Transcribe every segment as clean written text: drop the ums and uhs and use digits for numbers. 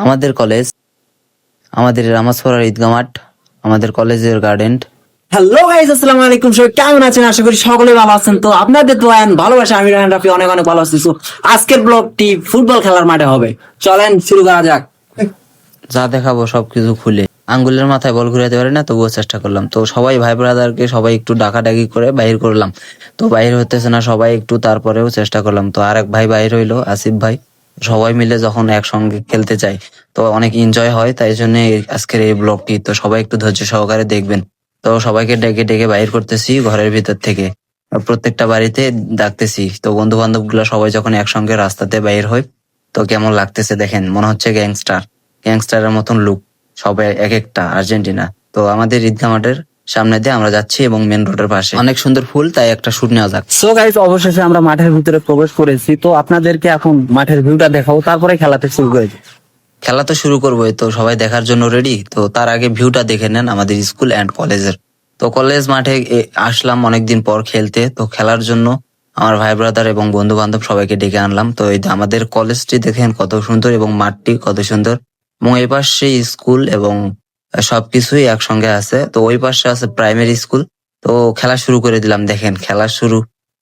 আমাদের কলেজ, আমাদের রামাসপাড়ার ঈদগাহ মাঠ, আমাদের কলেজের গার্ডেন। হ্যালো গাইস, আসসালামু আলাইকুম। সবাই কেমন আছেন? আশা করি সকলে ভালো আছেন। তো আপনাদের দোয়ান ভালোবাসা আমি রায়হান রাফি অনেক অনেক ভালো আছি। So, আজকের ব্লগটি ফুটবল খেলার মাঠে হবে। চলেন শুরু করা যাক। যা দেখাবো সবকিছু খুলে, আঙ্গুলের মাথায় বল ঘুরাতে পারি না, তবুও চেষ্টা করলাম। তো সবাই ভাই ব্রাদারকে সবাই একটু ডাকাডাকি করে বাহির করলাম, তো বাহির হতেছে না সবাই একটু, তারপরেও চেষ্টা করলাম। তো আরেক ভাই বাহির হইলো, আসিফ ভাই। সবাই মিলে যখন একসঙ্গে খেলতে চাই তো অনেক এনজয় হয়, তাই জন্য আজকের এই ব্লগটি তো সবাই একটু ধৈর্য সহকারে দেখবেন। তো সবাইকে ডেকে ডেকে বাহির করতেছি ঘরের ভিতর থেকে, প্রত্যেকটা বাড়িতে ডাকতেছি। তো বন্ধু বান্ধব গুলা সবাই যখন একসঙ্গে রাস্তাতে বাইর হয় তো কেমন লাগতেছে দেখেন, মনে হচ্ছে গ্যাংস্টারের মতন লুক, সবাই এক একটা আর্জেন্টিনা। তো আমাদের ঈদগাহ মাঠের সামনে দিয়ে আমরা যাচ্ছি এবং মেন রোডের পাশে অনেক সুন্দর ফুল, তাই একটা শুট নেওয়া যাক। সো গাইস, অবশেষে আমরা মাঠের ভিতরে প্রবেশ করেছি। তো আপনাদেরকে এখন মাঠের ভিউটা দেখাবো, তারপরে খেলাতে শুরু করে দিই। খেলা তো শুরু করবোই, তো সবাই দেখার জন্য রেডি। তো তার আগে ভিউটা দেখে নেন আমাদের স্কুল অ্যান্ড কলেজের। তো কলেজ মাঠে আসলাম অনেকদিন পর খেলতে, তো খেলার জন্য আমার ভাই ব্রাদার এবং বন্ধু বান্ধব সবাইকে ডেকে আনলাম। তো এই যে আমাদের কলেজটি দেখেন কত সুন্দর এবং মাঠটি কত সুন্দর, এবং এই পাশে স্কুল এবং সবকিছুই একসঙ্গে আছে। তো ওই পাশে আছে প্রাইমারি স্কুল। তো খেলা শুরু করে দিলাম, দেখেন খেলা শুরু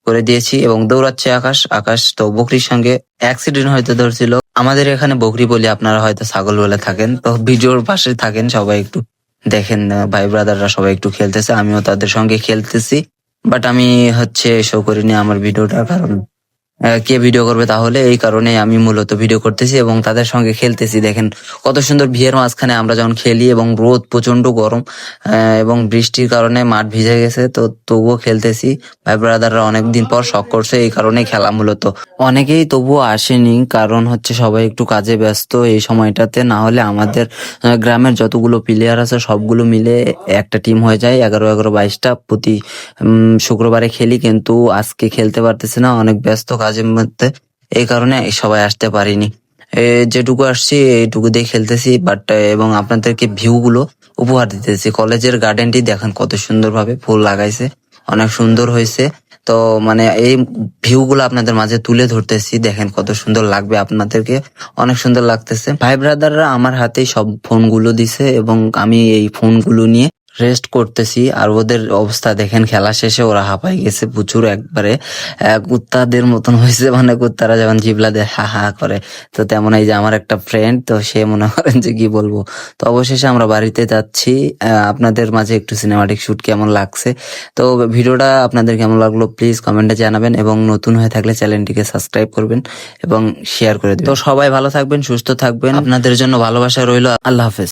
করে দিয়েছি এবং দৌড়াচ্ছে আকাশ। আকাশ তো বকরির সঙ্গে অ্যাক্সিডেন্ট হয়তো ধরছিল। আমাদের এখানে বকরি বলি, আপনারা হয়তো ছাগল বলে থাকেন। তো ভিডিওর পাশে থাকেন সবাই, একটু দেখেন ভাই ব্রাদাররা সবাই একটু খেলতেছে, আমিও তাদের সঙ্গে খেলতেছি। বাট আমি হচ্ছে শো করিনি আমার ভিডিওটা, কারণ কে ভিডিও করবে, তাহলে এই কারণে আমি মূলত ভিডিও করতেছি এবং তাদের সঙ্গে খেলতেছি। দেখেন কত সুন্দর ভিড়ের মাঝখানে আমরা যখন খেলি, এবং রোদ প্রচন্ড গরম এবং বৃষ্টির কারণে মাঠ ভিজে গেছে, তো তবুও খেলতেছি। ভাই ব্রাদাররা অনেকদিন পর শখ করছে, এই কারণেই খেলা মূলত। অনেকেই তবুও আসেনি, কারণ হচ্ছে সবাই একটু কাজে ব্যস্ত এই সময়টাতে। না হলে আমাদের গ্রামের যতগুলো প্লেয়ার আছে সবগুলো মিলে একটা টিম হয়ে যায় 11-11-22টা প্রতি শুক্রবারে খেলি, কিন্তু আজকে খেলতে পারতেছি না, অনেক ব্যস্ত কাজের মধ্যে, এই কারণে সবাই আসতে পারিনি। যেটুকু আসছি এইটুকু দিয়ে খেলতেছি, বাট এবং আপনাদেরকে ভিউ গুলো উপহার দিতেছি। কলেজের গার্ডেনটি দেখেন কত সুন্দর ভাবে ফুল লাগাইছে, অনেক সুন্দর হয়েছে। তো মানে এই ভিউ গুলো আপনাদের মাঝে তুলে ধরতেছি, দেখেন কত সুন্দর লাগবে আপনাদেরকে, অনেক সুন্দর লাগতেছে। ভাই ব্রাদাররা আমার হাতেই সব ফোনগুলো দিছে এবং আমি এই ফোনগুলো নিয়ে রেস্ট করতেছি। আর ওদের অবস্থা দেখেন, খেলা শেষে ওরা হাঁপাই গেছে প্রচুর, একবারে কুত্তাদের মতন হয়েছে, মানে কুত্তারা যেমন জিবলা দেয় হা হা করে, তো তেমন এই যে আমার একটা ফ্রেন্ড, তো সে মনে করেন যে কি বলবো। তো অবশেষে আমরা বাড়িতে যাচ্ছি। আপনাদের মাঝে একটু সিনেমাটিক শুট কেমন লাগছে, তো ভিডিওটা আপনাদের কেমন লাগলো প্লিজ কমেন্টে জানাবেন, এবং নতুন হয়ে থাকলে চ্যানেলটিকে সাবস্ক্রাইব করবেন এবং শেয়ার করে দিবেন। তো সবাই ভালো থাকবেন, সুস্থ থাকবেন, আপনাদের জন্য ভালোবাসা রইলো। আল্লাহ হাফেজ।